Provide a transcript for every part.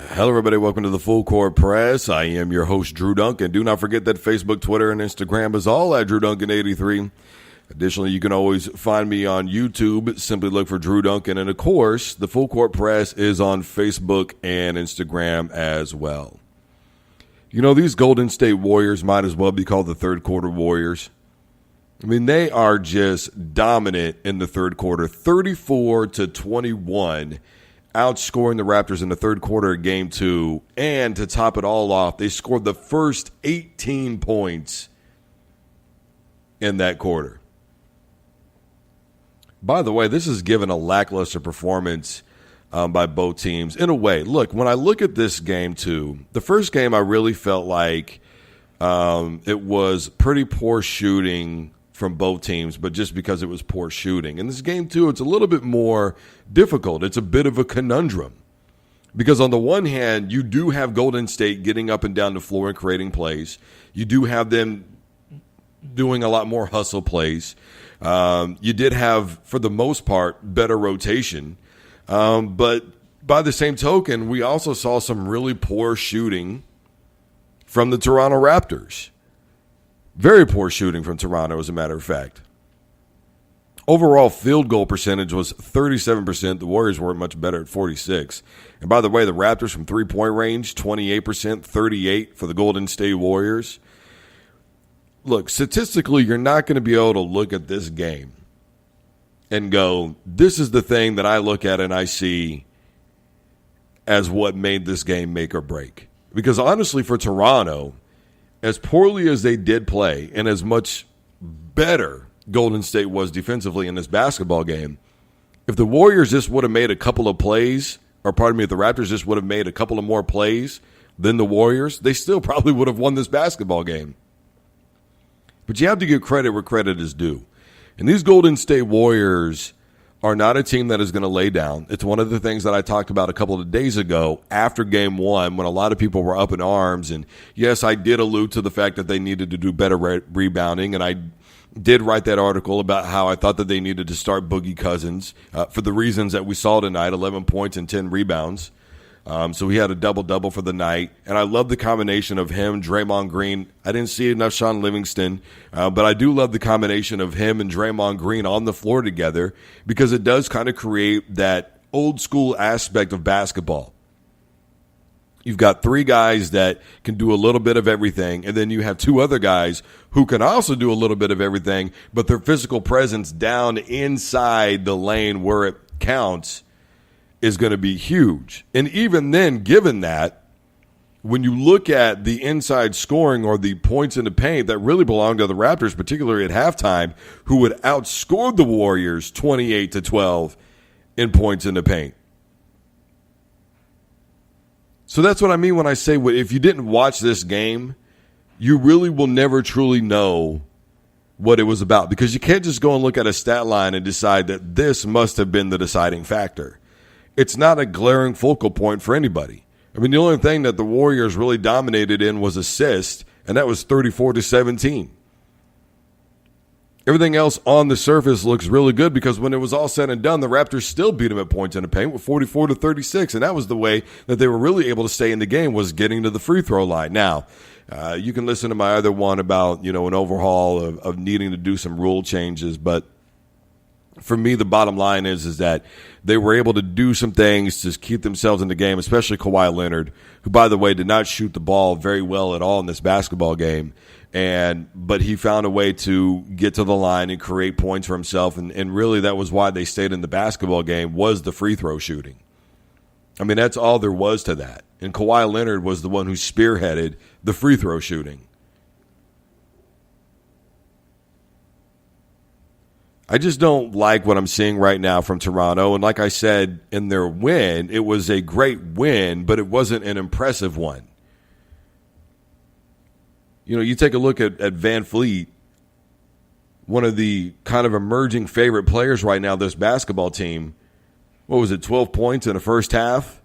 Hello, everybody. Welcome to the Full Court Press. I am your host, Drew Duncan. Do not forget that Facebook, Twitter, and Instagram is all at Drew Duncan83. Additionally, you can always find me on YouTube. Simply look for Drew Duncan. And, of course, the Full Court Press is on Facebook and Instagram as well. You know, these Golden State Warriors might as well be called the third quarter Warriors. I mean, they are just dominant in the third quarter, 34-21. Outscoring the Raptors in the third quarter of Game 2. And to top it all off, they scored the first 18 points in that quarter. By the way, this is given a lackluster performance by both teams. In a way, look, when I look at this Game 2, the first game I really felt like it was pretty poor shooting from both teams, but just because it was poor shooting. In this Game 2, it's a little bit more difficult. It's a bit of a conundrum because on the one hand, you do have Golden State getting up and down the floor and creating plays. You do have them doing a lot more hustle plays. You did have, for the most part, better rotation. But by the same token, we also saw some really poor shooting from the Toronto Raptors. Very poor shooting from Toronto, as a matter of fact. Overall field goal percentage was 37%. The Warriors weren't much better at 46%. And by the way, the Raptors from three-point range, 28%, 38% for the Golden State Warriors. Look, statistically, you're not going to be able to look at this game and go, this is the thing that I look at and I see as what made this game make or break. Because honestly, for Toronto, as poorly as they did play and as much better Golden State was defensively in this basketball game, if the Warriors just would have made a couple of plays, or pardon me, if the Raptors just would have made a couple of more plays than the Warriors, they still probably would have won this basketball game. But you have to give credit where credit is due. And these Golden State Warriors are not a team that is going to lay down. It's one of the things that I talked about a couple of days ago after Game 1 when a lot of people were up in arms. And, yes, I did allude to the fact that they needed to do better rebounding, and I did write that article about how I thought that they needed to start Boogie Cousins for the reasons that we saw tonight, 11 points and 10 rebounds. So he had a double-double for the night. And I love the combination of him, Draymond Green. I didn't see enough Sean Livingston, but I do love the combination of him and Draymond Green on the floor together because it does kind of create that old-school aspect of basketball. You've got three guys that can do a little bit of everything, and then you have two other guys who can also do a little bit of everything, but their physical presence down inside the lane where it counts is going to be huge. And even then, given that, when you look at the inside scoring or the points in the paint that really belong to the Raptors, particularly at halftime, who would outscore the Warriors 28-12 in points in the paint. So that's what I mean when I say if you didn't watch this game, you really will never truly know what it was about because you can't just go and look at a stat line and decide that this must have been the deciding factor. It's not a glaring focal point for anybody. I mean, the only thing that the Warriors really dominated in was assists, and that was 34-17. Everything else on the surface looks really good because when it was all said and done, the Raptors still beat them at points in the paint with 44-36, and that was the way that they were really able to stay in the game was getting to the free throw line. Now, you can listen to my other one about, an overhaul of needing to do some rule changes, but for me, the bottom line is that they were able to do some things to keep themselves in the game, especially Kawhi Leonard, who, by the way, did not shoot the ball very well at all in this basketball game. But he found a way to get to the line and create points for himself. And really that was why they stayed in the basketball game was the free throw shooting. I mean, that's all there was to that. And Kawhi Leonard was the one who spearheaded the free throw shooting. I just don't like what I'm seeing right now from Toronto. And like I said, in their win, it was a great win, but it wasn't an impressive one. You take a look at Van Fleet, one of the kind of emerging favorite players right now, this basketball team. What was it, 12 points in the first half?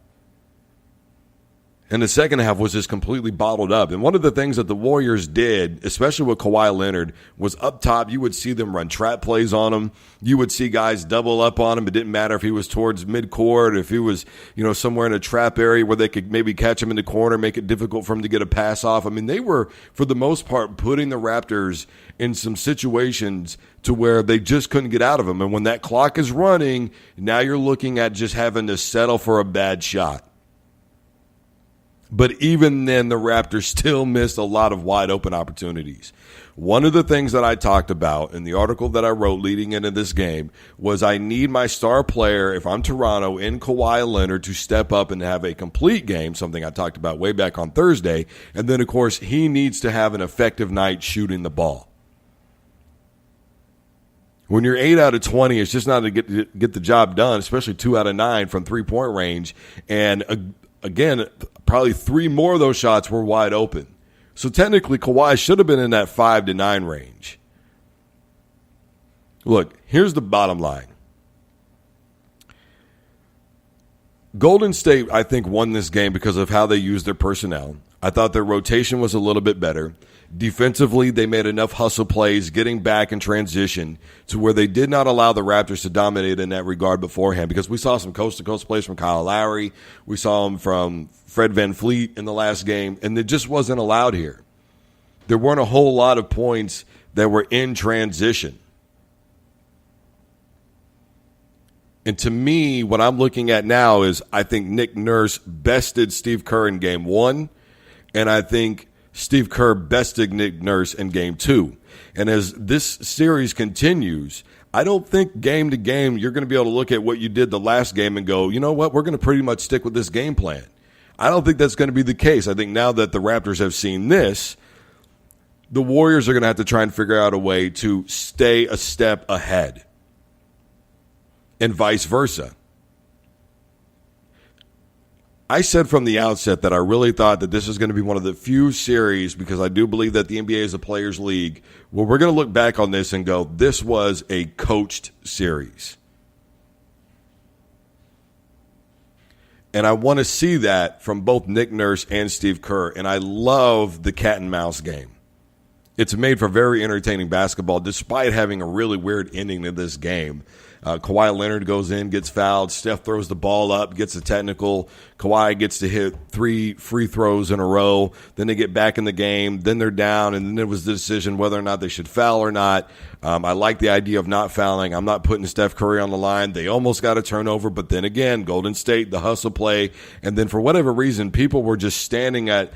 And the second half was just completely bottled up. And one of the things that the Warriors did, especially with Kawhi Leonard, was up top, you would see them run trap plays on him. You would see guys double up on him. It didn't matter if he was towards midcourt, if he was, somewhere in a trap area where they could maybe catch him in the corner, make it difficult for him to get a pass off. I mean, they were, for the most part, putting the Raptors in some situations to where they just couldn't get out of them. And when that clock is running, now you're looking at just having to settle for a bad shot. But even then, the Raptors still missed a lot of wide open opportunities. One of the things that I talked about in the article that I wrote leading into this game was I need my star player, if I'm Toronto, in Kawhi Leonard, to step up and have a complete game, something I talked about way back on Thursday. And then, of course, he needs to have an effective night shooting the ball. When you're 8 out of 20, it's just not to get the job done, especially 2 out of 9 from three-point range. And again, probably 3 more of those shots were wide open. So technically, Kawhi should have been in that 5 to 9 range. Look, here's the bottom line. Golden State, I think, won this game because of how they used their personnel. I thought their rotation was a little bit better. Defensively, they made enough hustle plays, getting back in transition to where they did not allow the Raptors to dominate in that regard beforehand, because we saw some coast-to-coast plays from Kyle Lowry. We saw them from Fred VanVleet in the last game, and it just wasn't allowed here. There weren't a whole lot of points that were in transition. And to me, what I'm looking at now is I think Nick Nurse bested Steve Kerr in Game 1, and I think Steve Kerr bested Nick Nurse in Game 2. And as this series continues, I don't think game to game you're going to be able to look at what you did the last game and go, you know what, we're going to pretty much stick with this game plan. I don't think that's going to be the case. I think now that the Raptors have seen this, the Warriors are going to have to try and figure out a way to stay a step ahead, and vice versa. I said from the outset that I really thought that this is going to be one of the few series, because I do believe that the NBA is a players' league, where we're going to look back on this and go, this was a coached series. And I want to see that from both Nick Nurse and Steve Kerr. And I love the cat and mouse game. It's made for very entertaining basketball, despite having a really weird ending to this game. Kawhi Leonard goes in, gets fouled. Steph throws the ball up, gets a technical. Kawhi gets to hit 3 free throws in a row. Then they get back in the game. Then they're down, and then it was the decision whether or not they should foul or not. I like the idea of not fouling. I'm not putting Steph Curry on the line. They almost got a turnover, but then again, Golden State, the hustle play. And then for whatever reason, people were just standing at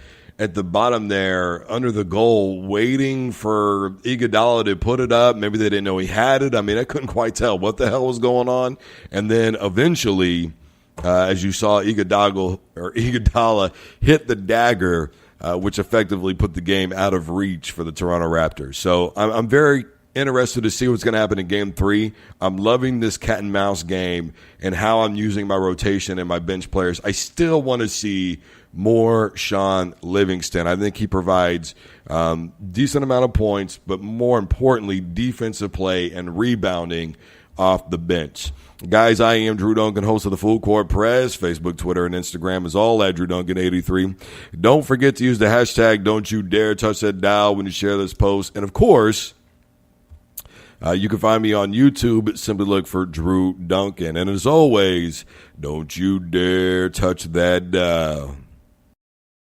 the bottom there under the goal waiting for Iguodala to put it up. Maybe they didn't know he had it. I mean, I couldn't quite tell what the hell was going on. And then eventually, as you saw, Iguodala hit the dagger, which effectively put the game out of reach for the Toronto Raptors. So I'm very interested to see what's going to happen in Game 3. I'm loving this cat and mouse game and how I'm using my rotation and my bench players. I still want to see more Sean Livingston. I think he provides decent amount of points, but more importantly, defensive play and rebounding off the bench. Guys, I am Drew Duncan, host of the Full Court Press. Facebook, Twitter, and Instagram is all at Drew Duncan83. Don't forget to use the hashtag Don't You Dare Touch That Dial when you share this post. And of course, you can find me on YouTube. Simply look for Drew Duncan. And as always, don't you dare touch that dial.